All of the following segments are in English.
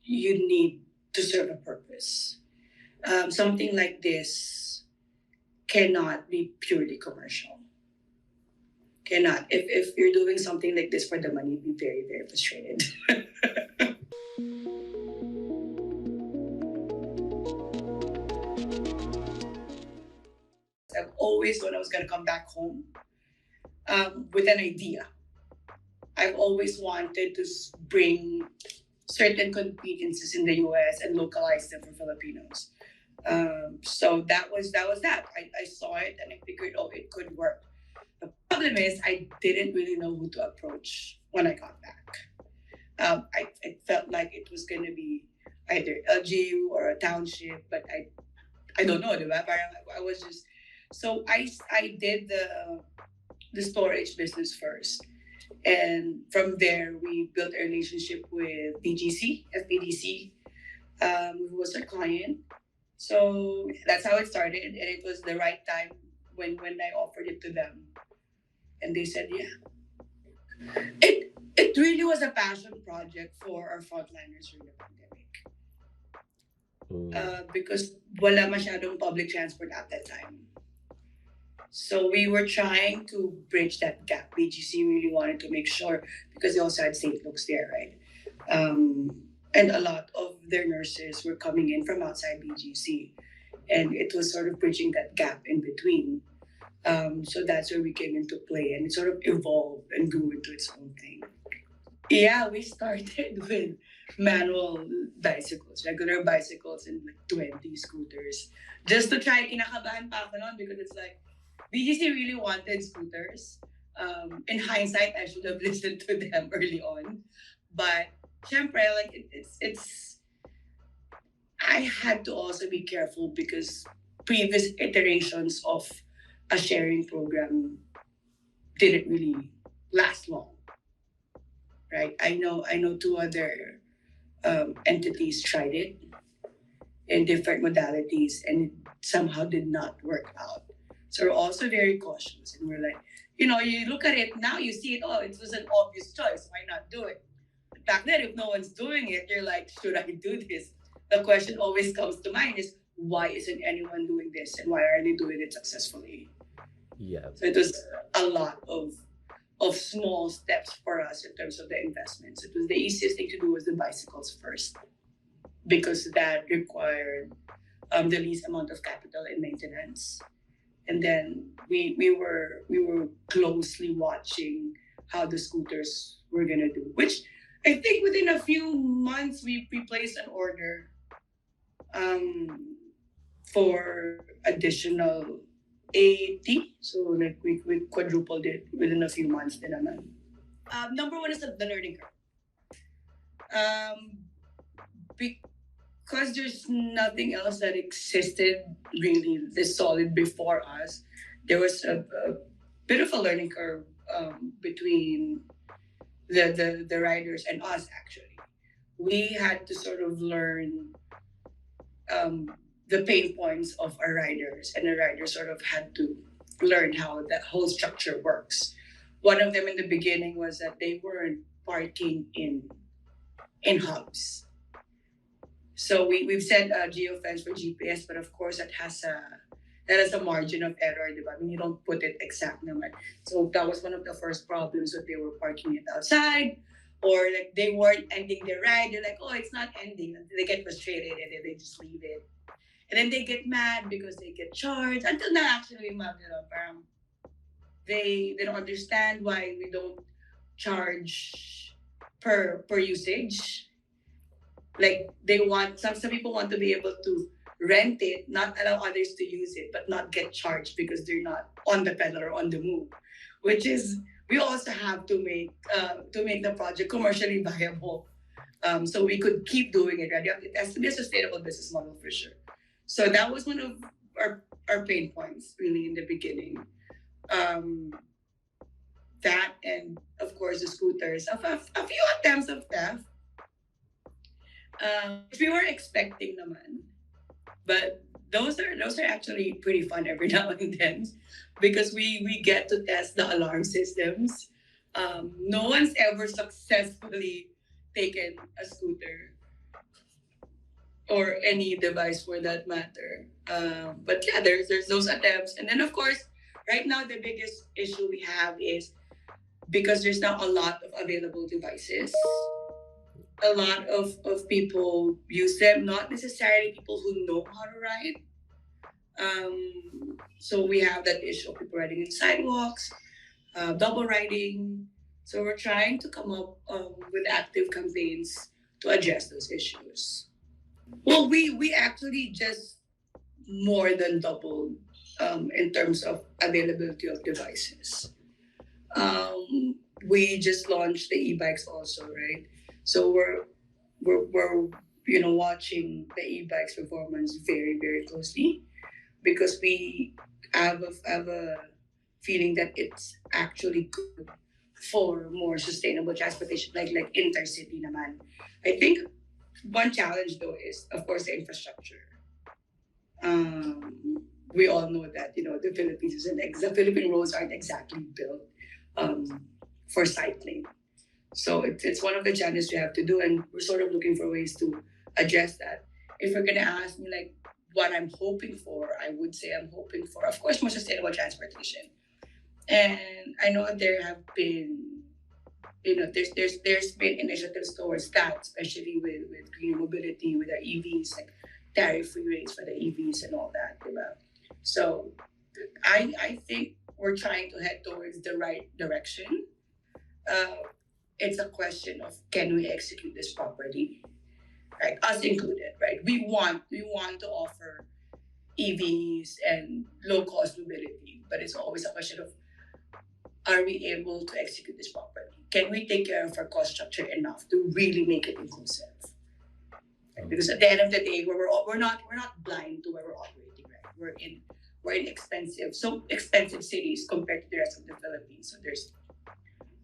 you need to serve a purpose. Something like this cannot be purely commercial. Cannot. If you're doing something like this for the money, you'd be very, very frustrated. I've always thought I was going to come back home with an idea. I've always wanted to bring certain conveniences in the US and localize them for Filipinos. So that was that. I saw it and I figured, oh, it could work. The problem is I didn't really know who to approach when I got back. I felt like it was going to be either LGU or a township, but I don't know, diba? Parang I was just so I did the storage business first. And from there, we built a relationship with BGC, FPDC, who was our client. So that's how it started. And it was the right time when I offered it to them. And they said, yeah. It really was a passion project for our frontliners during the pandemic. Because wala masyadong public transport at that time. So we were trying to bridge that gap. BGC really wanted to make sure, because they also had St. Luke's there, right? And a lot of their nurses were coming in from outside BGC. And it was sort of bridging that gap in between. So that's where we came into play, and it sort of evolved and grew into its own thing. Yeah, we started with manual bicycles, regular bicycles, and like 20 scooters. Just to try, kinakabahan pa ako nun because it's like, BGC really wanted scooters. In hindsight, I should have listened to them early on. But, syempre, like, it's I had to also be careful because previous iterations of a sharing program didn't really last long. Right? I know two other entities tried it in different modalities and it somehow did not work out. So we're also very cautious, and we're like, you look at it now, you see it, oh, it was an obvious choice. Why not do it? Back then, if no one's doing it, you're like, should I do this? The question always comes to mind is, why isn't anyone doing this, and why are they doing it successfully? Yeah. So it was a lot of small steps for us in terms of the investments. It was the easiest thing to do was the bicycles first, because that required the least amount of capital and maintenance. And then we were closely watching how the scooters were gonna do, which I think within a few months we placed an order for additional 80. So like we quadrupled it within a few months. Number one is the learning curve. Because there's nothing else that existed really this solid before us, there was a bit of a learning curve between the riders and us, actually. We had to sort of learn the pain points of our riders, and the riders sort of had to learn how that whole structure works. One of them in the beginning was that they weren't parking in hubs. So we've set a geofence for GPS, but of course that has a margin of error, diba? I mean, you don't put it exact naman. So that was one of the first problems, that they were parking it outside, or like they weren't ending their ride. They're like, oh, it's not ending. And they get frustrated and then they just leave it. And then they get mad because they get charged. Until now, actually, parang they don't understand why we don't charge per usage. Like they want some people want to be able to rent it, not allow others to use it, but not get charged because they're not on the pedal or on the move. Which is, we also have to make the project commercially viable, so we could keep doing it. Right? It has to be a sustainable business model for sure. So that was one of our pain points really in the beginning. That, and of course the scooters, a few attempts of theft, which we were expecting naman. But those are actually pretty fun every now and then, because we get to test the alarm systems. No one's ever successfully taken a scooter or any device for that matter. But yeah, there's those attempts, and then of course, right now the biggest issue we have is because there's not a lot of available devices. A lot of people use them, not necessarily people who know how to ride. So we have that issue of people riding in sidewalks, double riding. So we're trying to come up with active campaigns to address those issues. Well, we actually just more than doubled in terms of availability of devices. We just launched the e-bikes also, right? So we're watching the e-bikes performance very very closely because we have a feeling that it's actually good for more sustainable transportation, like intercity naman. I think one challenge though is of course the infrastructure. We all know that the Philippines the Philippine roads aren't exactly built for cycling. So it's one of the challenges we have to do, and we're sort of looking for ways to address that. If you're gonna ask me like what I'm hoping for, I would say I'm hoping for, of course, more sustainable transportation. And I know there have been, there's been initiatives towards that, especially with green mobility, with our EVs, like tariff-free rates for the EVs and all that. Diba? So I think we're trying to head towards the right direction. Uh, it's a question of can we execute this properly, right? Us included, right? We want to offer EVs and low cost mobility, but it's always a question of are we able to execute this properly? Can we take care of our cost structure enough to really make it inclusive? Right? Because at the end of the day, we're not blind to where we're operating, right? We're in expensive cities compared to the rest of the Philippines. So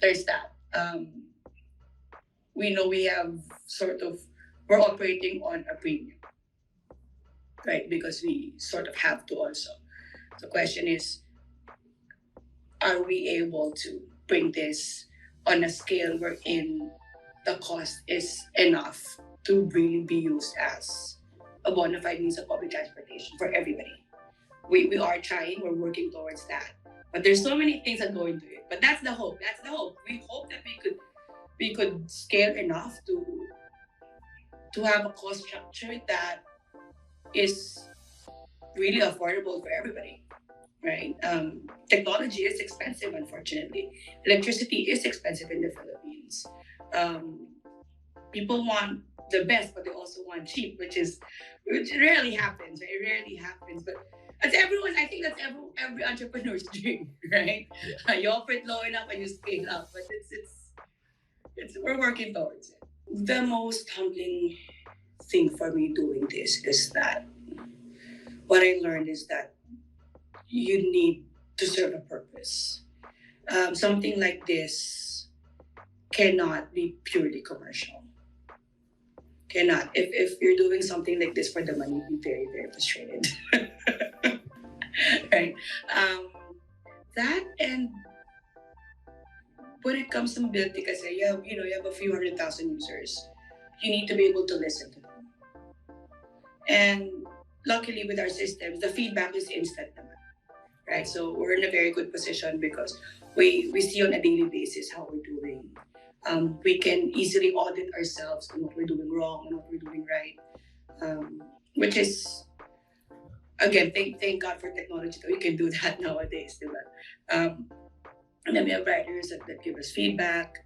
there's that. We know we have we're operating on a premium, right? Because we sort of have to also. The question is, are we able to bring this on a scale wherein the cost is enough to really be used as a bona fide means of public transportation for everybody? We are trying, we're working towards that. But there's so many things that go into it. But that's the hope. That's the hope. We hope that we could scale enough to have a cost structure that is really affordable for everybody, right? Technology is expensive, unfortunately. Electricity is expensive in the Philippines. Um, People want the best, but they also want cheap, which rarely happens. Right? It rarely happens, but that's everyone. I think that's every entrepreneur's dream, right? Yeah. You offer it low enough and you scale up, but it's we're working towards it. The most humbling thing for me doing this is that what I learned is that you need to serve a purpose. Something like this cannot be purely commercial. Cannot. If you're doing something like this for the money, you'd be very, very frustrated. Right? That and when it comes to mobility, kasi you have a few 100,000 users. You need to be able to listen to them. And luckily with our systems, the feedback is instant naman. Right? So we're in a very good position because we see on a daily basis how we're doing. We can easily audit ourselves on what we're doing wrong and what we're doing right, which is, again, thank God for technology that we can do that nowadays. And then we have writers that give us feedback.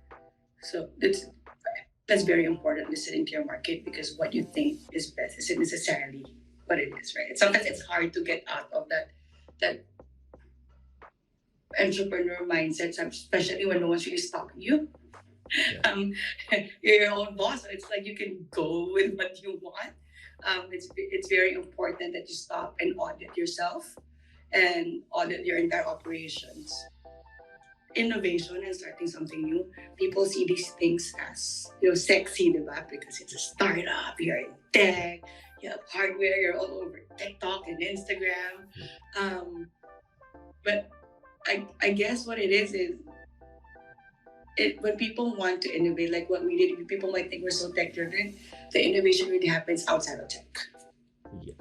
So that's very important, listening to your market, because what you think is best isn't necessarily what it is, right? Sometimes it's hard to get out of that entrepreneur mindset, especially when no one's really stopping you. Yeah. You're your own boss, so it's like you can go with what you want. It's very important that you stop and audit yourself and audit your entire operations. Innovation and starting something new, people see these things as sexy, diba? Because it's a startup, you're in tech, you have hardware, you're all over TikTok and Instagram. But I guess what it is when people want to innovate, like what we did, people might think we're so tech driven. The innovation really happens outside of tech. Yeah.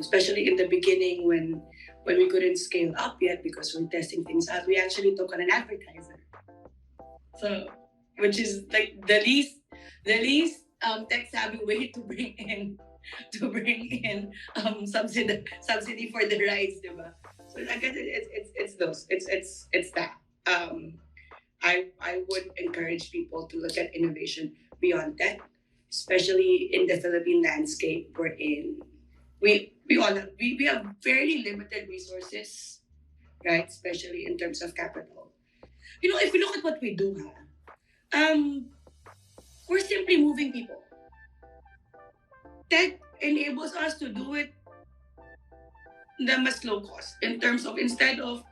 Especially in the beginning when we couldn't scale up yet because we're testing things out, we actually took on an advertiser. So, which is like the least tech savvy way to bring in subsidy for the rides, diba? So I guess it's those it's that. I would encourage people to look at innovation beyond tech, especially in the Philippine landscape we're in. We have fairly limited resources, right? Especially in terms of capital. If we look at what we do, we're simply moving people. Tech enables us to do it the mas low cost in terms of, instead of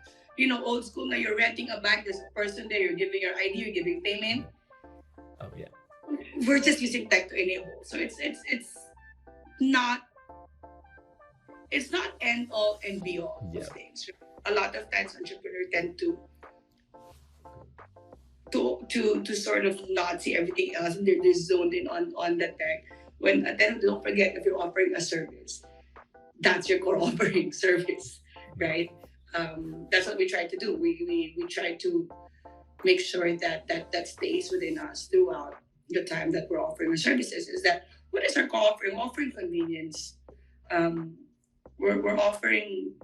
old school, now you're renting a bike, there's a person there, you're giving your ID, you're giving payment. Oh yeah. We're just using tech to enable. So not it's not end all and be all of things. A lot of times entrepreneurs tend to sort of not see everything else, and they're zoned in on the tech. When then don't forget, if you're offering a service, that's your core offering service, right? That's what we try to do. We try to make sure that stays within us throughout the time that we're offering our services. Is that what is our core offering? Offering convenience. We're offering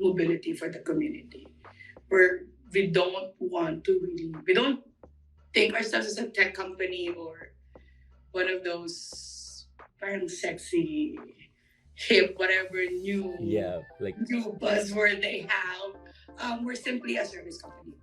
mobility for the community. We don't want to we don't think ourselves as a tech company or one of those parang sexy, hip, whatever new buzzword they have. We're simply a service company.